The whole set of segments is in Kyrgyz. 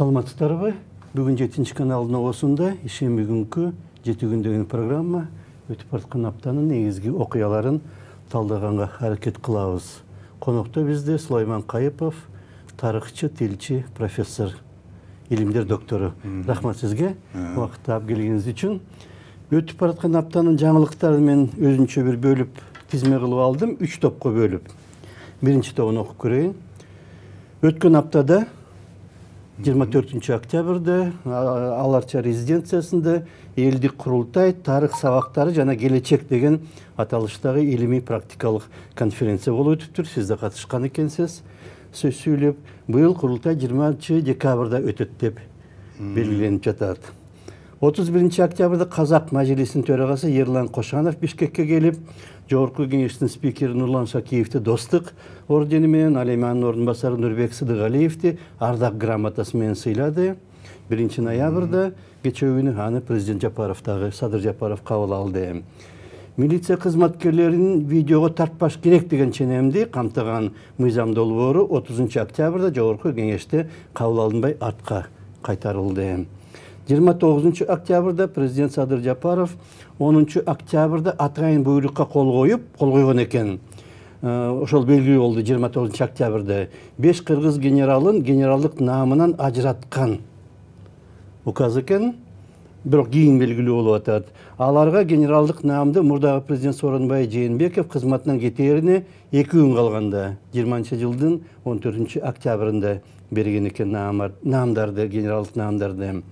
Саламатсыздарбы? Бүгін 7-ші каналына осында ишемби күнкү 7 күндөгү программа өтүп бараткан аптанын негизги окуяларын талдаганга аракет кылабыз. Конокто бизде Сулайман Кайыпов, тарыхчы, тилчи, профессор, илимдер доктору. Рахмат сизге убакытты алып келгениңиз үчүн. Өтүп бараткан аптанын жаңылыктарын мен өзүнчө бир бөлүп тизме кылып алдым, 3 топко бөлүп. Биринчи тобун окуп көрөйүн. Өткөн аптада 24 октябрда Аларча резиденциясында элдик курултай тарых сабактары жана келечек деген аталыштагы илимий практикалык конференция болуп өтүптүр. Сиз да катышкан экенсиз. Сөз сүйлөп, быйыл курултай 20 декабрда өтөт деп белгиленип жатат. 31 октябрда Казак Мажлисинин төрагасы Ерлан Кошанов Бишкекке келип, Жогорку кеңештин спикери Нурлан Шакиевти достук ордени менен, ал эми анын ордун басары Нурбек Сыдыгалиевти ардак грамотасы менен сыйлады. 1 ноябрда кечээ аны президент Жапаров дагы, Садыр Жапаров кабыл алды. Милиция кызматкерлеринин видеого тартпаш керек деген ченемди камтыган мыйзам долбоору 30 октябрда Жогорку кеңеште кабыл алынбай артка кайтарылды. 29 октябрда президент Садыр Жапаров 10 октябрда атайын буйрукка кол койгон экен. Ошол белгилүү болду 29 октябрда. 5 кыргыз генералын генералдык наамынан ажыраткан указ экен. Бирок кийин белгилүү болуп атат. Аларга генералдык наамды мурдагы президент Сооронбай Жээнбеков кызматынан кетерине 2 күн калганда 20-жылдын 14 октябрында берген экен наамдарды, генералдык наамдарды.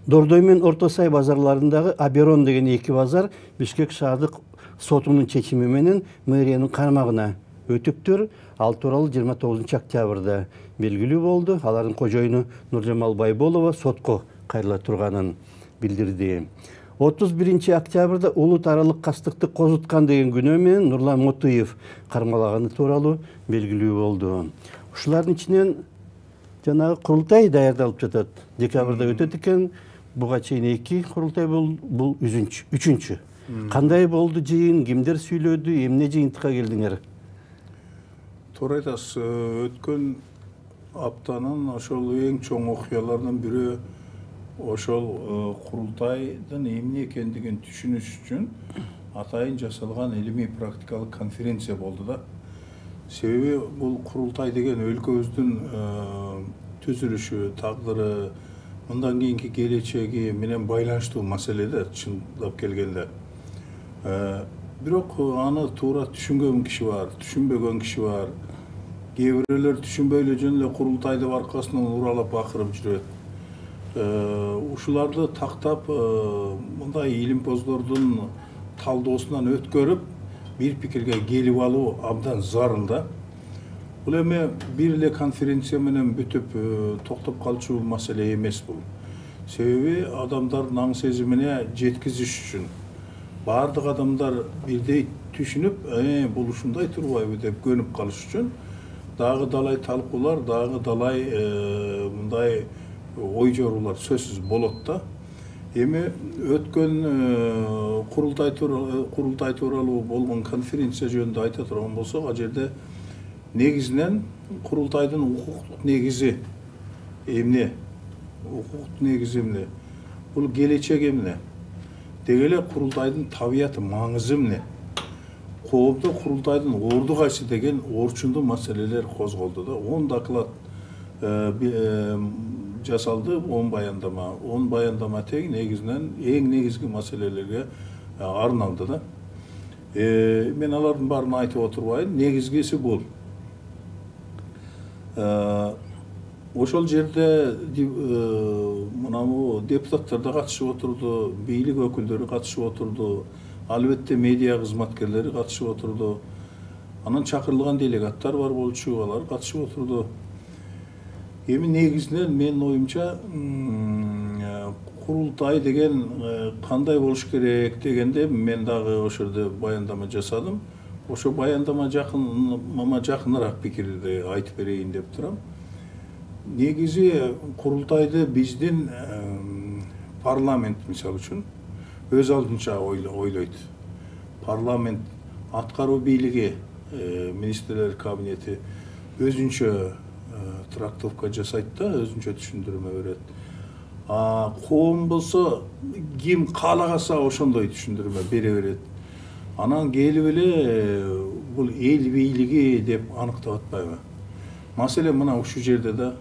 Дордой мен Орто Сай базарларындагы Аберон деген 2 базар Бишкек шаардык сотунун чечими менен мэриянын кармагына өтүптүр. Ал тууралуу 29 октябрда белгилүү болду. Алардын кожоюну Нуржамал Байболова сотко кайрыла турганын билдирди. 31 октябрда улут аралык кастыкты козуткан деген күнөө менен Нурлан Мотуев кармалаганы тууралуу белгилүү болду. Ушулардын ичинен жанагы курултай даярдалып жатат. Декабрда өтөт экен. Буга чейин 2 курултай бул 3-чү. Кандай болду жыйын, кимдер сүйлөдү, эмне жыйынтыкка келдиңер? Туура айтасыз. Өткөн аптанын ошол эң чоң окуяларынын бири ошол курултайдын эмне экендигин түшүнүш үчүн атайын жасалган илимий практикалык конференция болду да. Себеби бул курултай деген өлкөбүздүн түзүлүшү, тагдыры, мындан кийинки келечеги менен байланыштуу маселе да чындап келгенде. Бирок аны туура түшүнгөн киши бар, түшүнбөгөн киши бар. Кээ бирөөлөр түшүнбөй эле жөн эле курултайды аркасынан уралап акырып жүрөт. Ушуларды тактап мындай илимпоздордун талдоосунан өткөрүп бир пикирге келип алуу абдан зарыл да. Бул эми бир эле конференция менен бүтүп токтоп калчу маселе эмес бул. Себеби адамдардын аң сезимине жеткизиш үчүн бардык адамдар бирдей түшүнүп, бул ушундай турбайбы деп көнүп калыш үчүн дагы далай талкуулар, дагы далай мындай ой жоруулар сөзсүз болот да. Эми өткөн курултай тууралуу болгон конференция жөнүндө айта турган болсок, ал жерде негизинен курултайдын укуктук негизи эмне? Укуктук негизи эмне? Бул келечек эмне? Деги эле курултайдын табияты, маңызы эмне? Коомдо курултайдын орду кайсы деген орчундуу маселелер козголду да. 10 доклад жасалды, 10 баяндама. 10 баяндама тең негизинен эң негизги маселелерге арналды да. Мен алардын баарын айтып отурбайын, негизгиси бул. Ошол жерде мынау депутаттар да катышып отурду, бийлик өкүлдөрү катышып отурду, албетте медиа кызматкерлери катышып отурду. Анан чакырылган делегаттар бар болчу, алар катышып отурду. Эми негизинен менин оюмча курултай деген кандай болуш керек дегенде мен дагы ошол жерде баяндама жасадым. Ошо баяндама жакыныраак пикирди айтып берейин деп турам. Негизи курултайды биздин парламент мисалы үчүн өз алдынча ойлойт. Парламент аткаруу бийлиги, министрлер кабинети өзүнчө трактовка жасайды да, өзүнчө түшүндүрмө берет. Коом болсо ким каалагаса ошондой түшүндүрмө бере берет. Анан келип эле бул эл бийлиги деп аныктап атпайбы? Маселе мына ушул жерде да,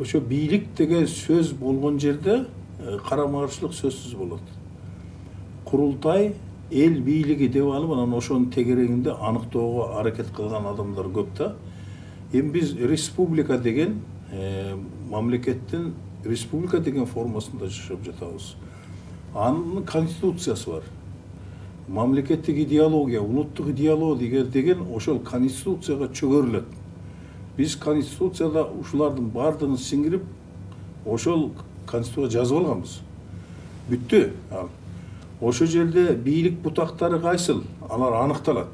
ошо бийлик деген сөз болгон жерде карама-каршылык сөзсүз болот. Курултай эл бийлиги деп алып, анан ошонун тегерегинде аныктоого аракет кылган адамдар көп да. Эми биз республика деген мамлекеттин республика деген формасында жашап жатабыз. Анын конституциясы бар. Мамлекеттик идеология, улуттук идеология деген ошол конституцияга чөгөрүлөт. Биз конституцияда ушулардын бардыгын сиңирип, ошол конституцияга жазып алганбыз. Бүттү. Ошол жерде бийлик бутактары кайсыл? Алар аныкталат.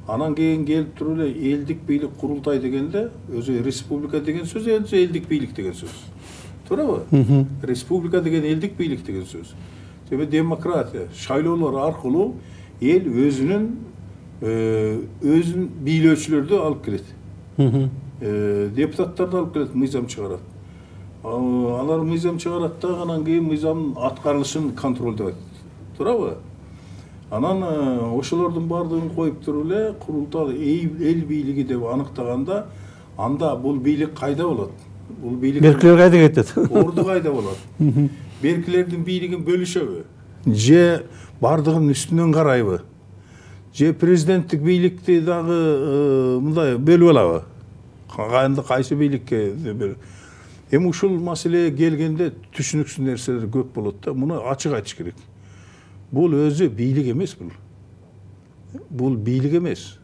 Анан кейін келип туруп эле элдик бийлик курултай дегенде, өзү республика деген сөз, өзү элдик бийлик деген сөз. Туурабы? Республика деген элдик бийлик деген сөз. Себеби демократия, шайлоолор аркылуу эл өзүнүн бийлөөчүлөрдү алып келет. Депутаттарды алып келет, мыйзам чыгарат. Алар мыйзам чыгарат да, анан кийин мыйзамдын аткарылышын контролдойт. Туурабы? Анан ошолордун бардыгын коюп туруп эле курултай эл бийлиги деп аныктаганда, анда бул бийлик кайда болот? Бул бийлик Беркилер кайда кетет? Орду кайда болот? Беркилердин бийлигин бөлүшөбү? Же бардыгын үстүнөн карайбы? Же президенттик бийликти дагы мындай бөлүп алабы? Кайсы бийликке? Эми ушул маселеге келгенде түшүнүксүз нерселер көп болот да. Муну ачык айтыш керек. Бул өзү бийлик эмес бул. Бул бийлик эмес.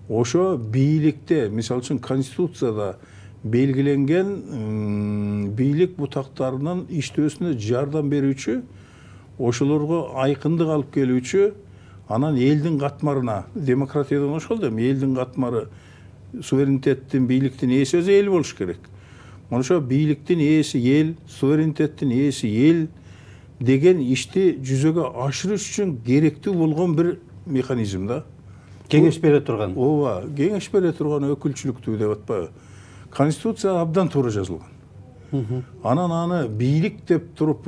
Ошо бийликте, мисалы үчүн конституцияда белгиленген бийлик бутактарынын иштөөсүнө жардам берүүчү, ошолорго айкындык алып келүүчү, анан элдин катмарына, демократиядан ошол да, элдин катмары, суверенитеттин, бийликтин ээси өзү эл болуш керек. Ошо бийликтин ээси эл, суверенитеттин ээси эл деген ишти жүзөгө ашырыш үчүн керектүү болгон бир механизм да. Кеңеш бере турган. Ооба, кеңеш бере турган өкүлчүлүктүү деп атпайбы? Конституция абдан туура жазылган. Анан аны бийлик деп туруп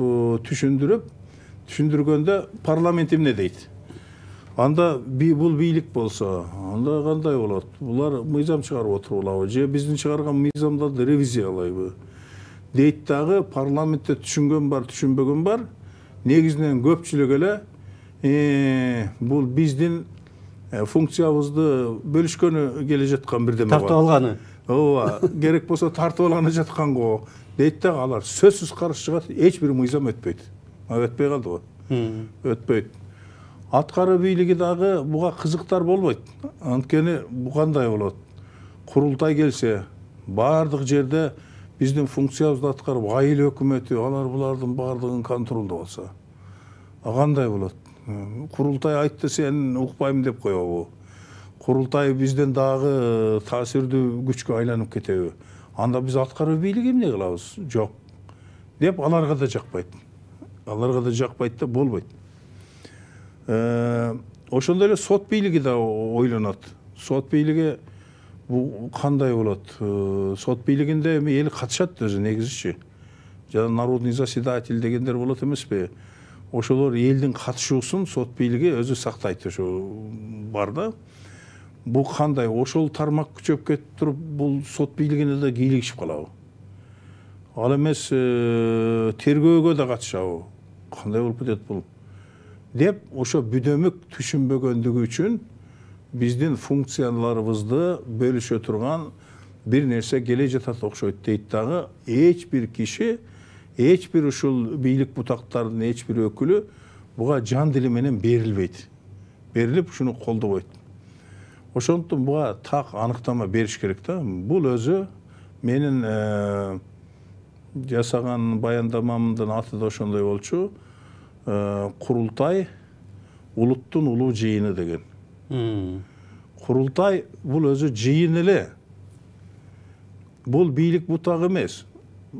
түшүндүргөндө парламент эмне дейт? Анда бул бийлик болсо, анда кандай болот? Булар мыйзам чыгарып отурулабы? Же биздин чыгарган мыйзамдарды ревизиялайбы? Дейт дагы парламентте түшүнгөн бар, түшүнбөгөн бар. Негизинен көпчүлүк эле бул биздин функциябызды бөлүшкөнү келе жаткан бирдеме бар. Тартып алганы. Ооба, керек болсо тартып алганы жаткан го. Дейт дагы алар сөзсүз каршы чыгат, эч бир мыйзам өтпөйт. Өтпөй калдыбы? Өтпөйт. Аткаруу бийлиги дагы буга кызыктар болбойт. Анткени бу кандай болот? Курултай келсе, бардык жерде биздин функциябызды аткарып, айыл өкмөтү, алар булардын бардыгын контролдоп алса. Кандай болот? Курултай айтты, сен укпайм деп коебу. Курултай бизден дагы таасирдүү күчкө айланып кетеби. Анда биз аткаруу бийлиги эмне кылабыз? Жок. Деп аларга да жакпайт. Аларга да жакпайт да болбойт. Ошондой эле сот бийлиги да ойлонот. Сот бийлиги бу кандай болот? Сот бийлигинде эми эл катышат өзү негизичи. Жана народный заседатель дегендер болот эмеспи? Ошолор элдин катышуусун сот бийлиги өзү сактайт, ошо бар да. Бу кандай? Ошол тармак күчөп кетип туруп, бул сот бийлигине да кийлигишип калабы? Ал эмес тергөөгө да катышабы? Кандай болуп кетет бул? Деп ошо бүдөмүк түшүнбөгөндүгү үчүн биздин функцияларыбызды бөлүшө турган бир нерсе келе жатат окшойт дейт дагы. Эч бир киши, эч бир ушул бийлик бутактарынын эч бир өкүлү буга жан дили менен берилбейт. Берилип ушуну колдобойт. Ошондуктан буга так аныктама бериш керек да. Бул өзү менин жасаган баяндамамдын аты да ошондой болчу. Курултай улуттун улуу жыйыны деген. Курултай бул өзү жыйын эле. Бул бийлик бутагы эмес.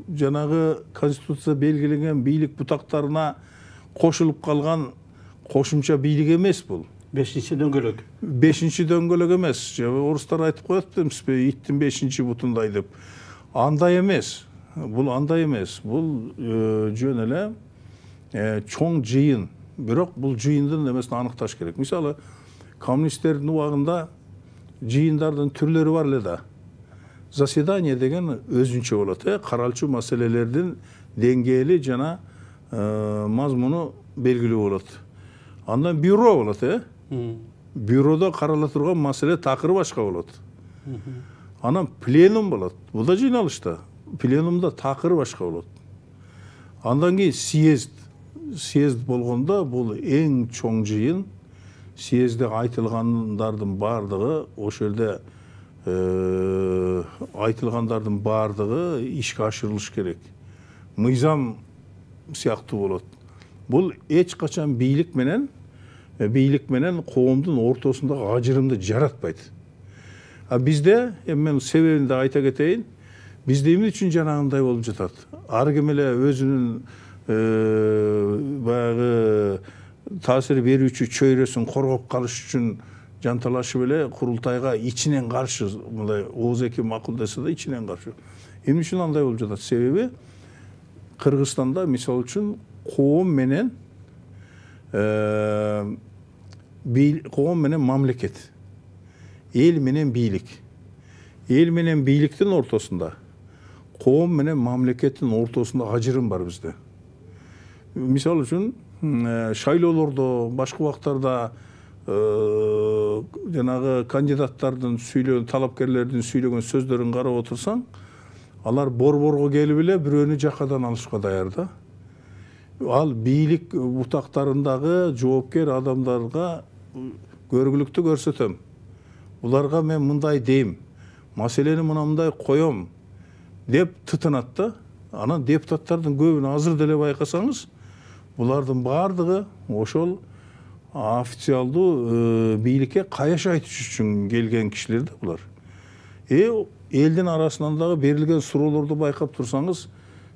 Жанагы конституцияда белгиленген бийлик бутактарына кошулуп калган кошумча бийлик эмес бул. 5-nji döngölök. 5-nji döngölök emes. Oruslar aytıp koyat demişpe, ittin 5-nji butunday dep. Anday emes. Bul anday emes. Bul jön ele çoң жыйын. Бирок бул жыйындын эмесин аныкtaş керек. Мисалы, коммунисттердин убагында жыйындардын түрлөрү бар эле да. Заседание деген өзүнчө болот, каралчу маселелердин деңгээли жана мазмуну белгилүү болот. Андан бюро болот, бюрода карала турган маселе такыры башка болот. Анан пленум болот. Бул да жыйналышта. Пленумда такыры башка болот. Андан кийин съезд болгондо бул эң чоң жыйын. Съездде айтылгандардын бардыгы ошол жерде айтылгандардын бардыгы ишке ашырылыш керек. Мыйзам сыяктуу болот. Бул эч качан бийлик менен коомдун ортосундагы ажырымды жаратпайт. А бизде, мен себебин да айта кетейин, бизде эмне үчүн жанагындай болуп жатат? Ар ким эле өзүнүн баягы таасир берүүчү чөйрөсүн коргоп калыш үчүн жанталашып эле курултайга ичинен каршы, мындай ооз-эки макулдаса да ичинен каршы. Эмне үчүн андай болуп жатат? Себеби Кыргызстанда мисал үчүн коом менен мамлекет, эл менен бийлик. Эл менен бийликтин ортосунда, коом менен мамлекеттин ортосунда ажырым бар бизде. Мисал үчүн шайлоолордо, башка убактарда жанагы кандидаттардын сүйлөгөн, талапкерлердин сүйлөгөн сөздөрүн карап отурсаң, алар борборго келип эле бирөөнү жакадан алышка даяр да. Ал бийлик бутактарындагы жоопкер адамдарга көргүлүктү көрсөтөм. Буларга мен мындай дейм, маселени мындай коем деп тытынат да. Анан депутаттардын көбүн азыр деле байкасаңыз, булардын бардыгы ошол официалдуу бийликке каяш айтыш үчүн келген кишилер да булар. Элдин арасынан дагы берилген суроолорду байкап турсаңыз,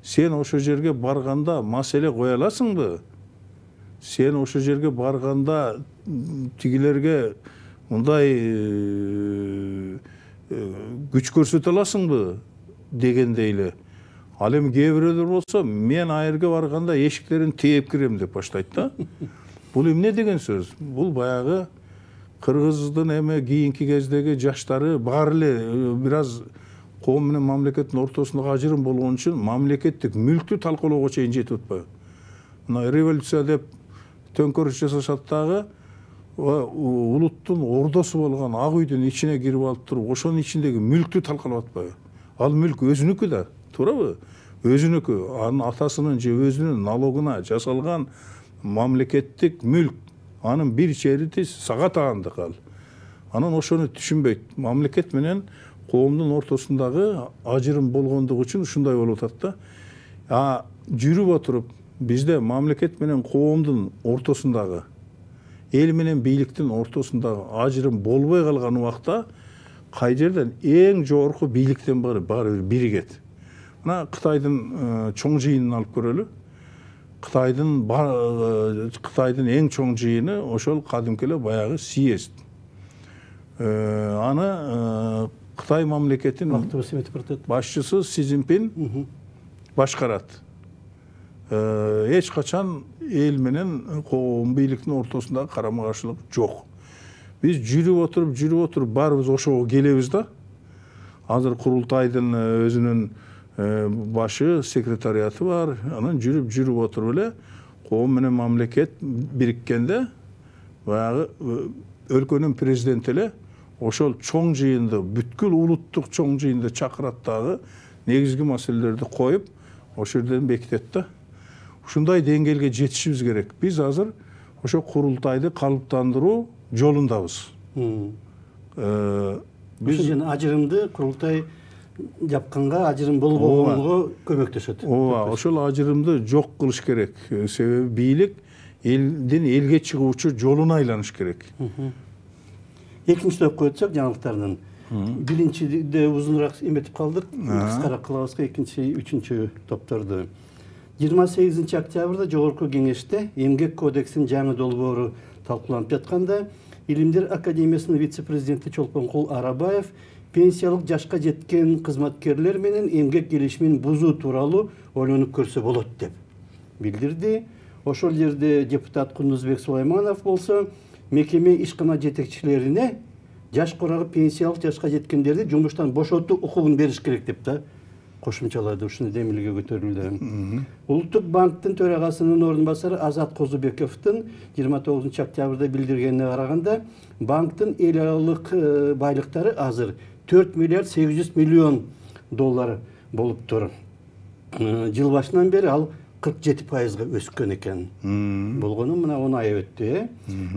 сен ошо жерге барганда маселе кое аласыңбы? Сен ошо жерге барганда тигилерге мындай күч көрсөтө аласыңбы дегендей эле. Ал эми кээ бирөөлөр болсо, мен айырга барганда эшиктерин тээп кирем деп баштайт да. Бул эмне деген сөз? Бул баягы Кыргыздын эми кийинки кездеги жаштары баары эле бир аз коом менен мамлекеттин ортосундагы ажырым болгон үчүн мамлекеттик мүлктү талкалоого чейин жетип атпайбы? Мына революция деп төңкөрүш жасашат дагы, улуттун ордосу болгон Ак үйдүн ичине кирип алып туруп, ошонун ичиндеги мүлктү талкалап атпайбы? Ал мүлк өзүнүкү да, туурабы? Өзүнүкү, анын атасынын же өзүнүн налогуна жасалган мамлекеттик мүлк. Анын бир черити сага таандык ал. Анан ошону түшүнбөйт. Мамлекет менен коомдун ортосундагы ажырым болгондугу үчүн ушундай болуп атат да. Жүрүп отуруп бизде мамлекет менен коомдун ортосундагы, эл менен бийликтин ортосундагы ажырым болбой калган убакта кай жерден эң жогорку бийликтен баары бир биригет. Мына Кытайдын чоң жыйынын алып көрөлү. Кытайдын эң чоң жыйыны ошол кадимки эле баягы съезд. Аны Кытай мамлекетин башчысы Си Цзиньпин башкарат. Эч качан эл менен коом бийликтин ортосундагы карама-каршылык жок. Биз жүрүп отуруп баарыбыз ошого келебиз да. Азыр курултайдын өзүнүн башы, секретариаты бар. Анан жүрүп отуруп эле коом менен мамлекет бириккенде баягы өлкөнүн президенти эле ошол чоң жыйынды, бүткүл улуттук чоң жыйынды чакырат дагы негизги маселелерди коюп, ошол жерден бекитет да. Ушундай деңгээлге жетишибиз керек. Биз азыр ошо курултайды калыптандыруу жолундабыз. Биз жана ажырымды курултай жапканга, ажырым болбогонго көмөктөшөт. Ошол ажырымды жок кылыш керек. Себеби бийлик элдин элге чыгуучу жолуна айланыш керек. Экинчи топ өтсөк жаңылыктарынан. Биринчиде узунураак эметип калдык. Кыскараак кылабызга экинчи, үчүнчү топторду. 28 октябрда Жогорку Кеңеште Эмгек кодексин жаңы долбоору талкууланып жатканда Илимдер Академиясынын вице-президенти Чолпонкул Арабаев пенсиялык жашка жеткен кызматкерлер менен эмгек келишимин бузуу тууралуу ойлонуп көрсө болот деп билдирди. Ошол жерде депутат Кундузбек Сулайманов болсо мекеме ишкана жетекчилерине жаш курагы пенсиялык жашка жеткендерди жумуштан бошотуу укугун бериш керек деп да кошумчалады, ушуну демилге көтөрүлдү. Улуттук банктын төрагасынын ордун басары Азат Козубековдун 29 октябрда билдиргенине караганда, банктын эл аралык байлыктары азыр 4 миллиард 800 миллион доллар болуптур. Жыл башынан бери ал 47%га өскөн экен. Болгону мына 10 ай өттү.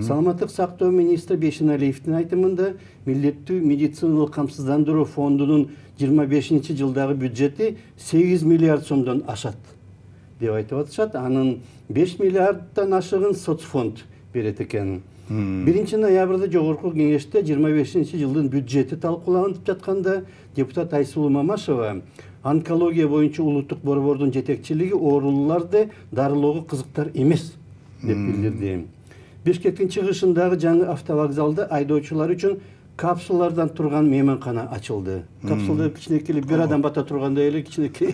Саламаттык сактоо министри Бешеналиевдин айтымында милдеттүү медициналык камсыздандыруу фондунун 25-жылдагы бюджети 8 миллиард сомдон ашат деп айтып атышат. Анын 5 миллиарддан ашыгын соцфонд берет экен. 1 ноябрда Жогорку Кеңеште 25-жылдын бюджети талкууланып жатканда депутат Айсулуу Мамашева онкология боюнча улуттук борбордун жетекчилиги оорулууларды дарылоого кызыктар эмес деп билдирди. Бишкектин чыгышындагы жаңы автовокзалда айдоочулар үчүн капсулалардан турган мейманкана ачылды. Капсулда кичинекей бир адам бата тургандай эле кичинекей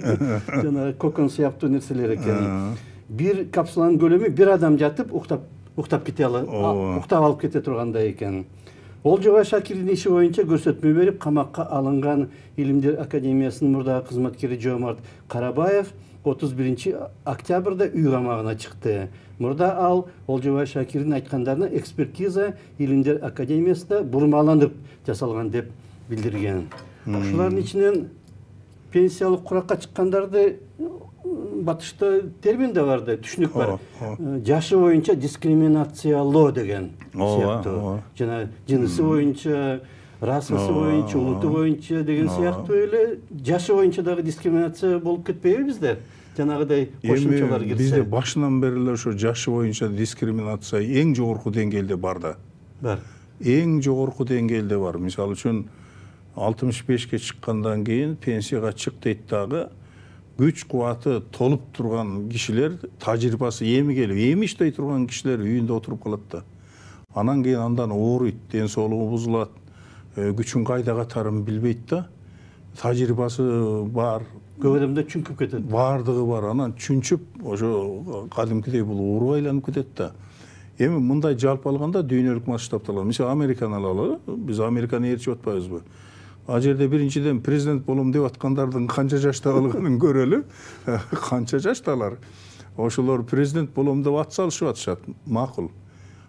жана кокон сыяктуу нерселер экен. Бир капсуланын көлөмү бир адам жатып уктап кете алып кете тургандай экен. Олжобай Шакирдин иши боюнча көрсөтмө берип камакка алынган Илимдер Академиясынын мурдагы кызматкери Жомарт Карабаев 31 октябрда үй камагына чыкты. Мурда ал Олжобай Шакирдин айткандарына экспертиза Илимдер Академиясында бурмаланып жасалган деп билдирген. Ушулардын ичинен пенсиялык куракка чыккандарды батышта термин да бар да, түшүнүк бар. Жашы боюнча дискриминациялоо деген сыяктуу. Жана жынысы боюнча, расасы боюнча, улуту боюнча деген сыяктуу эле жашы боюнча дагы дискриминация болуп кетпейбизби? Жанагыдай кошумчалар кирсе. Бизде башынан бери эле ошо жашы боюнча дискриминация эң жогорку деңгээлде бар да. Бар. Эң жогорку деңгээлде бар. Мисалы үчүн 65ке чыккандан кийин пенсияга чык дейт дагы güç kuvveti tolup turgan kişiler tecrübesi yemi gelip yemi iştey turgan kişiler üyünde oturup kalıp da anan keyin andan oğruyt den soluğu buzulat güçün kayda katarın bilbeyt da tecrübesi var köbedemde çünküp ketedi vardığı var anan çünçüp oşo kadimkidey bul uğru aylanıp ketedi da emin mınday jalp alganda dünyölük masштабта алалы. Mesela Amerikan alalı, biz Amerikanı erçip atpayız bu. Ajerde birinciden prezident bolum деп atkandardın kança jaştagılığının göreli, kança jaştalar. Oşular prezident bolum деп atsalışıp atışat, makul.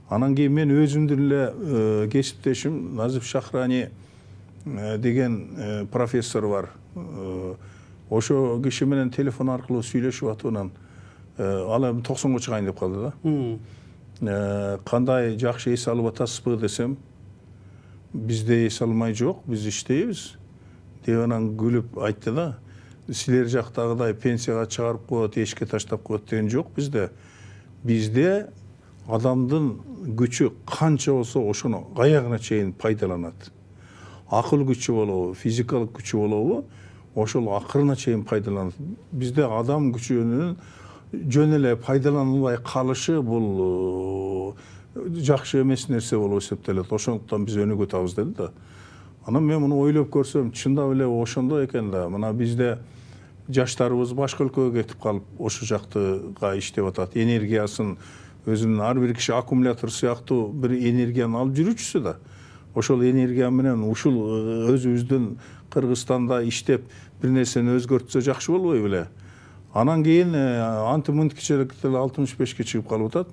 Anan keyin men özümdün ele kesipteşim Nazif Şahrani деген profesör var. Oşo kişi menen telefon arkılуу süйлөшүп atынан ал эми 90га чыгайын деп калды да. Кандай жакшы эс алып атасызбы десем, bizde эс алмай жок, биз иштейбиз деп анан күлүп айтты да. Силер жактагыдай пенсияга чыгарып коет, эшикке таштап коет деген жок бизде. Бизде адамдын күчү канча болсо ошону аягына чейин пайдаланат. Акыл күчү болобу, физикалык күчү болобу, ошол акырына чейин пайдаланат. Бизде адам күчүнүн жөн эле пайдаланылбай калышы бул жакшы эмес нерсе болуп эсептелет. Ошондуктан биз өнүгө табыз деди да. Анан мен муну ойлоп көрсөм, чындап эле ошондой экен да. Мына бизде жаштарыбыз башка өлкөгө кетип калып, ошол жактыга иштеп атат. Энергиясын өзүнүн ар бир киши аккумулятор сыяктуу бир энергияны алып жүрүүчүсү да. Ошол энергия менен ушул өзүбүздүн Кыргызстанда иштеп бир нерсени өзгөртсө жакшы болбойбу беле? Анан кийин антимынткичелик 65ке чыгып калып атат.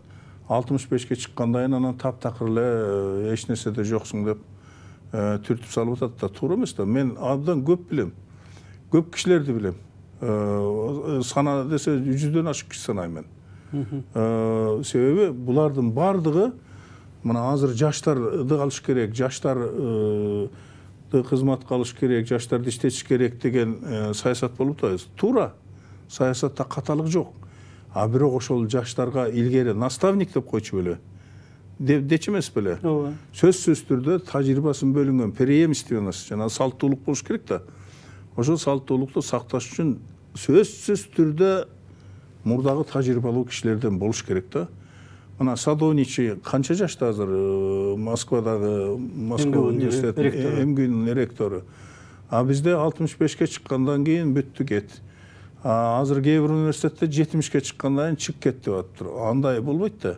65ке чыккандан кийин анан таптакыр эле эч нерседе жоксуң деп түртүп салып атат да. Туура эмес да. Мен абдан көп билем. Көп кишилерди билем. Сана десе 100дөн ашык киши санайм мен. Себеби булардын бардыгы мына азыр жаштарды алыш керек, жаштарды кызматка алыш керек, жаштарды иштетиш керек деген саясат болуп атабыз. Туура. Саясатта каталык жок. А бирок ошол жаштарга илгери наставник деп койчу беле. Дечи эмес беле. Сөзсүз түрдө тажрыйбасын бөлүнгөн преемственность жана салттуулук болуш керек да. Ошол салттуулукту сакташ үчүн сөзсүз түрдө мурдагы тажрыйбалуу кишилерден болуш керек да. Мына Садовничий канча жашта азыр Москвадагы Москва университетинин МГУнун ректору. А бизде 65ке чыккандан кийин бүттү кет. Азыр кээ бир университетте 70ке чыккандан кийин чыгып кет деп атыптыр. Андай болбойт да.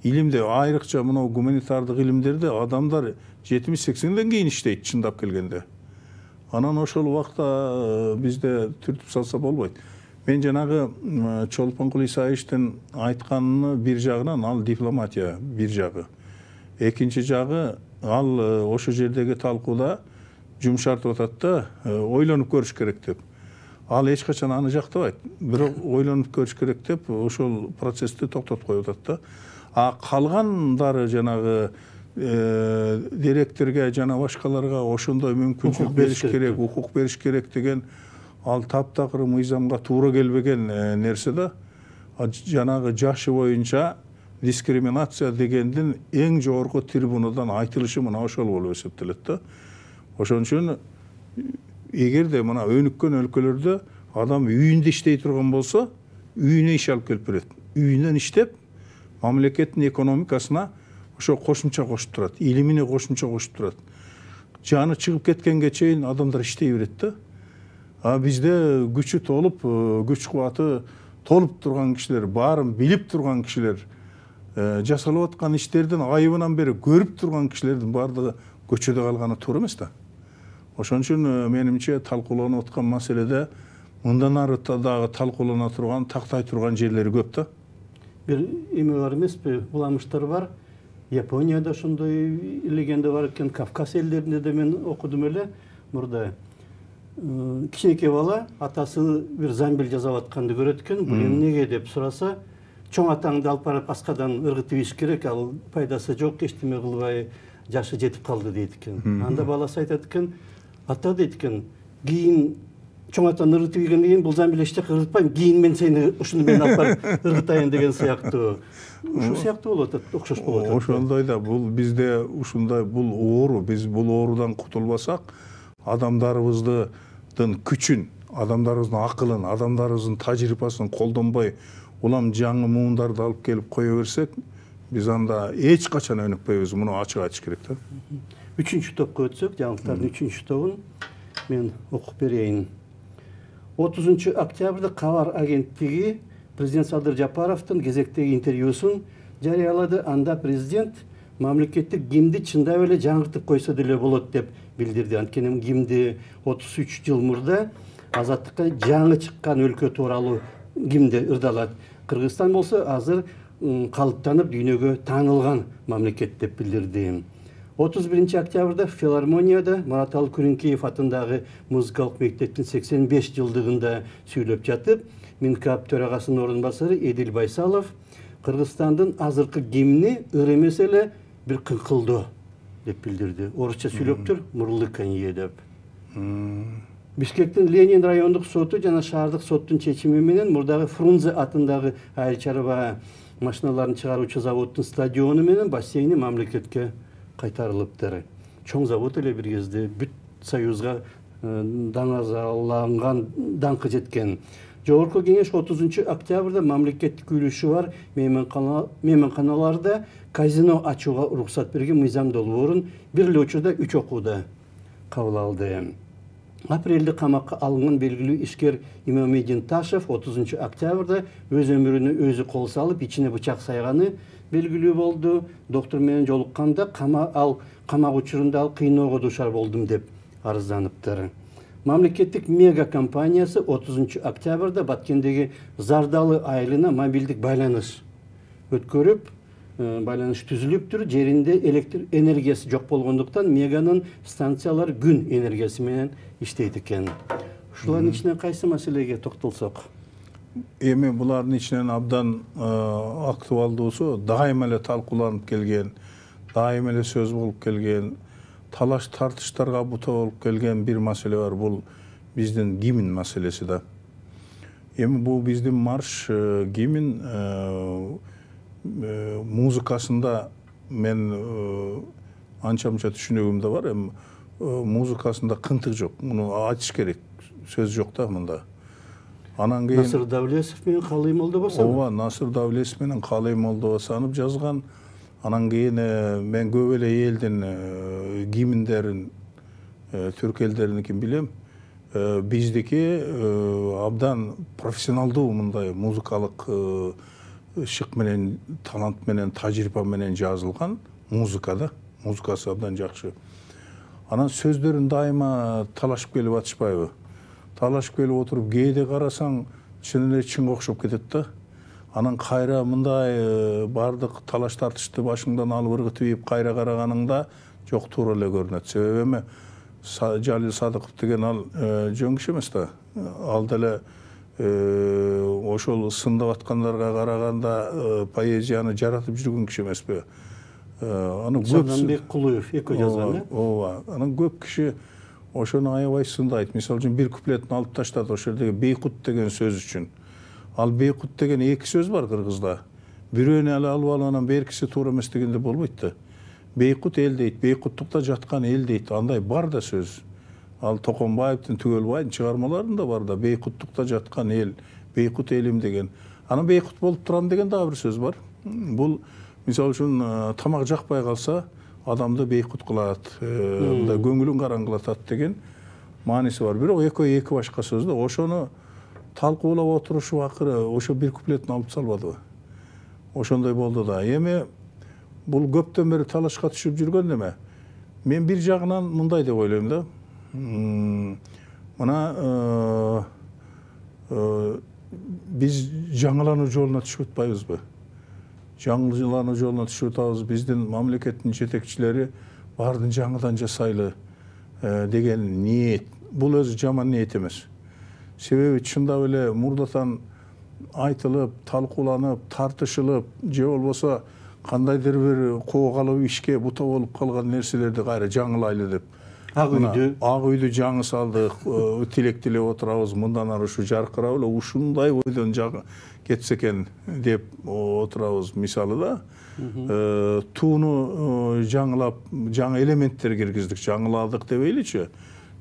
Илимде айрыкча мына гуманитардык илимдерде адамдар 70-80ден кийин иштейт чындап келгенде. Анан ошол убакта бизде түртүп салса болбойт. Мен жанагы Чолпонкул Исаевичтин айтканын бир жагынан ал дипломатия бир жагы. Экинчи жагы ал ошол жердеги талкууда жумшартып атат да, ойлонуп көрүш керек деп. Ал эч качан аны жактабайт. Бирок ойлонуп көрүш керек деп ошол процессти токтотуп коюп атат да. А калгандары жанагы директорге жана башкаларга ошондой мүмкүнчүлүк бериш керек, укук бериш керек деген ал таптакыр мыйзамга туура келбеген нерсе да. Жанагы жашы боюнча дискриминация дегендин эң жогорку трибунадан айтылышы мына ошол болуп эсептелет да. Ошон үчүн эгерде мына өнүккөн өлкөлөрдө адам үйүндө иштей турган болсо, үйүнө иш алып келип берет. Үйүнөн иштеп, мамлекеттин экономикасына ошо кошумча кошуп турат, илимине кошумча кошуп турат. Жаны чыгып кеткенге чейин адамдар иштей берет да. А бизде күчү толуп, күч кубаты толуп турган кишилер, баарын билип турган кишилер, жасалып аткан иштердин айыбынан бери көрүп турган кишилердин баардыгы көчөдө калганы туура эмес да. Ошон үчүн менимче талкууланып аткан маселеде мындан ары дагы талкуулана турган, тактай турган жерлери көп да. Бир эме бар эмеспи, буламыштар бар. Японияда ошондой легенда бар экен, Кавказ элдеринде да мен окудум эле. Мурда кичинекей бала атасы бир замбил жасап атканды көрөт экен. Бул эмнеге деп сураса, чоң атаңды алып барып аскадан ыргытып ийиш керек, ал пайдасы жок, эчтеме кылбай жашы жетип калды дейт экен. Анда баласы айтат экен, ата дейт экен, кийин чоң атаны ыргытып ийгенден кийин бул замбил эч жака ыргытпайм, кийин мен сени ушуну мен алып барып ыргытайын деген сыяктуу. Ушул сыяктуу болуп атат, окшош болуп атат. Ошондой да, бул бизде ушундай бул оору, биз бул оорудан кутулбасак, адамдарыбыздын күчүн, адамдарыбыздын акылын, адамдарыбыздын тажрыйбасын колдонбой, улам жаңы муундарды алып келип кое берсек, биз анда эч качан өнүкпөйбүз. Муну ачык айтыш керек да. 3-чү топко өтсөк, жаңылыктардын 3-чү тобун мен окуп берейин. 30 октябрда Кабар агенттиги президент Садыр Жапаровдун кезектеги интервьюсун жарыялады. Анда президент мамлекеттик гимнди чындап эле жаңыртып койсо деле болот деп билдирди. Анткени гимнди 33 жыл мурда азаттыкка жаңы чыккан өлкө тууралуу гимнди ырдалат. Кыргызстан болсо азыр калыптанып дүйнөгө таанылган мамлекет деп билдирди. 31 октябрда филармонияда Мураталы Күрүнкеев атындагы музыкалык мектептин 85 жылдыгында сүйлөп жатып, Минкап төрагасынын орун басары Эдил Байсалов Кыргызстандын азыркы гимни ыр эмес эле бир кыңкылдоо деп билдирди. Орусча сүйлөптүр, мурлыканье деп. Бишкектин Ленин райондук соту жана шаардык соттун чечими менен мурдагы Фрунзе атындагы айsyl чарба машиналарын чыгаруучу заводдун стадиону менен бассейни мамлекетке кайтарылыптыр. Чоң завод эле бир кезде бүт союзга даңазаланган, даңкы жеткен. Жогорку кеңеш 30 октябрда мамлекеттик үлүшү бар мейманканаларда казино ачууга уруксат берген мыйзам долбоорун бир эле учурда 3 окууда кабыл алды. Апрелде камакка алынган белгилүү ишкер Имамедин Ташев 30 октябрда өз өмүрүнө өзү кол салып, ичине бычак сайганы белгилүү болду. Доктор менен жолукканда камак учурунда ал кыйноого дуушар болдум деп арызданыптыр. Мамлекеттик мега компаниясы 30 октябрда Баткендеги Зардалы айылына мобилдик байланыш өткөрүп, байланыш түзүлүптүр. Жеринде электр энергиясы жок болгондуктан меганын станциялары күн энергиясы менен иштейт экен. Ушулардын ичинен кайсы маселеге токтолсок? Эми булардын ичинен абдан актуалдуусу дайыма эле талкууланып келген, дайыма эле сөз болуп келген, талаш тартыштарга бута болуп келген бир маселе бар. Бул биздин гимн маселеси да. Эми бул биздин марш гимн музыкасында мен анча-мынча түшүнүгүм да бар. Эми музыкасында кынтык жок. Муну айтыш керек. Сөз жок да мында. Анан кийин Насыр Давлесов менен Калый Молдобосанов. ооба, Насыр Давлесов менен Калый Молдобосанов жазган. Анан кийин мен көп эле элдин гимндерин, түрк элдериникин билем. Биздики абдан профессионалдуу мындай музыкалык шык менен, талант менен, тажрыйба менен жазылган музыкада. Музыкасы абдан жакшы. Анан сөздөрүн дайыма талашып келип атышпайбы? Талашып келип отуруп кээде карасаң чын эле чынга окшоп кетет да. Анан кайра мындай бардык талаш тартышты башыңдан алып ыргытып ийип кайра караганыңда жок, туура эле көрүнөт. Себеби эми Жалил Садыков деген ал жөн киши эмес да. Ал деле ошол сындап аткандарга караганда поэзияны жаратып жүргөн киши эмеспи? Аны Саданбек Кулуев эки жазган. Ооба. Анан көп киши ошону аябай сындайт. Мисалы үчүн бир куплетин алып таштады ошол жердеги бейкут деген сөз үчүн. Ал бейкут деген эки сөз бар кыргызда. Бирөөнү эле алып алып анан беркиси туура эмес дегенде болбойт да. Бейкут эл дейт, бейкуттукта жаткан эл дейт. Андай бар да сөз. Ал Токонбаевдин, Түгөлбайдын чыгармаларында бар да. Бейкуттукта жаткан эл, бейкут элим деген. Анан бейкут болуп турам деген дагы бир сөз бар. Бул мисалы үчүн тамак жакпай калса адамды бейкут кылат, мындай көңүлүн караңгылатат деген мааниси бар. Бирок экөө эки башка сөз да. Ошону талкуулап отурушуп акыры ошо бир куплетин алып салбадыбы? Ошондой болду да. Эми бул көптөн бери талашка түшүп жүргөн неме? Мен бир жагынан мындай деп ойлойм да. Мына биз жаңылануу жолуна түшүп атпайбызбы? Жаңылануу жолуна түшүп атабыз. Биздин мамлекеттин жетекчилери баардын жаңыдан жасайлы деген ниет. Бул өзү жаман ниет эмес. Себеби чындап эле мурдатан айтылып, талкууланып, тартышылып, же болбосо кандайдыр бир коогалуу ишке бута болуп калган нерселерди кайра жаңылайлы деп. Ак үйдү жаңы салдык, тилек тилеп отурабыз, мындан ары ушу жаркырап эле ушундай бойдон кетсе экен деп отурабыз мисалы да. Тууну жаңылап, жаңы элементтер киргиздик, жаңыладык дебейличи.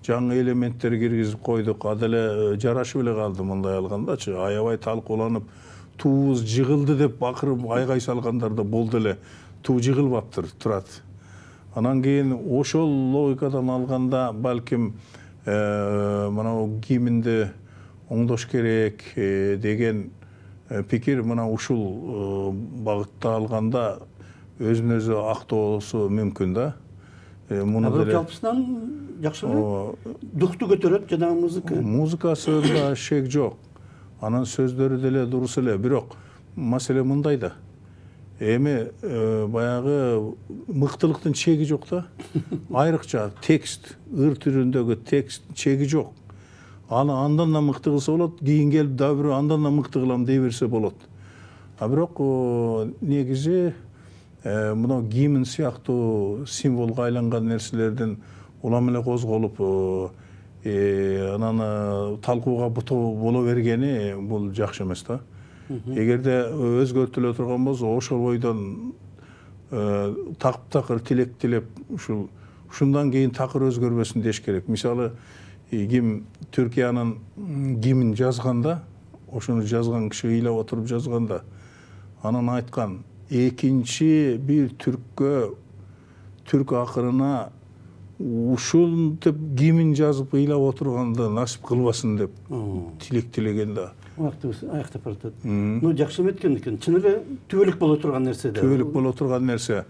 Жаңы элементтер киргизип койдук, аделе жарашып эле калды мындай алгандачы. Аябай талкууланып, туубуз жыгылды деп бакырып айгай салгандар да болду эле. Туу жыгылбаптыр, турат. Анан кийин ошол логикадан алганда балким мына гимнди оңдош керек деген пикир мына ушул багытта алганда өзүн өзү актоосу мүмкүн да. Муну деле жалпысынан жакшымы? Духту көтөрөт жанагы музыка. Музыкасында шек жок. Анан сөздөрү деле дурус эле, бирок маселе мындай да. Эми баягы мыктылыктын чеги жок да. Айрыкча текст, ыр түрүндөгү текст чеги жок. Аны андан да мыкты кылса болот, кийин келип дагы бирөө андан да мыкты кылам дей берсе болот. А бирок негизи мына гимн сыяктуу символго айланган нерселердин улам эле козголуп анан талкууга бутуу боло бергени бул жакшы эмес да. Эгерде өзгөртүлө турган болсо ошол бойдон такыр тилек тилеп ушундан кийин такыр өзгөрбөсүн деш керек. Мисалы ким Түркиянын гимн жазганда, ошону жазган киши ыйлап отуруп жазганда, анан айткан экинчи бир түрккө, түрк акырына ушинтип гимн жазып ыйлап отурганды насип кылбасын деп тилек тилеген да. Аяктап баратат. Ну жакшы эметкен экен. Чын эле түбөлүк боло турган нерсе да. Түбөлүк боло турган нерсе.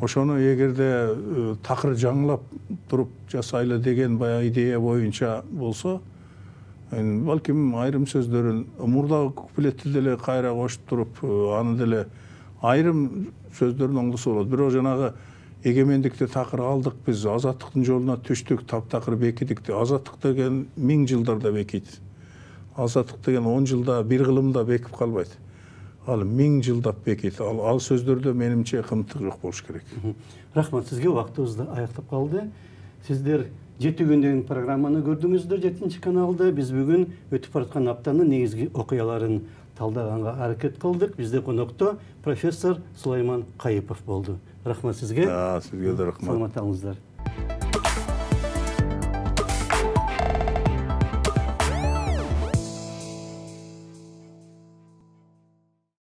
Ошону эгерде такыр жаңылап туруп жасайлы деген баягы идея боюнча болсо, балким айрым сөздөрүн мурдагы куплетти деле кайра кошуп туруп, аны деле айрым сөздөрүн оңдосо болот. Бирок жанагы эгемендикти такыр алдык биз, азаттыктын жолуна түштүк, таптакыр бекидик. Азаттык деген 1000 жылдарда бекийт. Азаттык деген 10 жылда, бир кылымда бекип калбайт. Ал 1000 жылдап бекийт. Ал сөздөрдө менимче кымтык жок болуш керек. Рахмат сизге, убактыбыз да аяктап калды. Сиздер 7 күн деген программаны көрдүңүздөр 7-чи каналда. Биз бүгүн өтүп бараткан аптанын негизги окуяларын талдаганга аракет кылдык. Бизде конокто профессор Сулайман Кайыпов болду. Рахмат сизге. Сизге да рахмат. Саламат болуңуздар.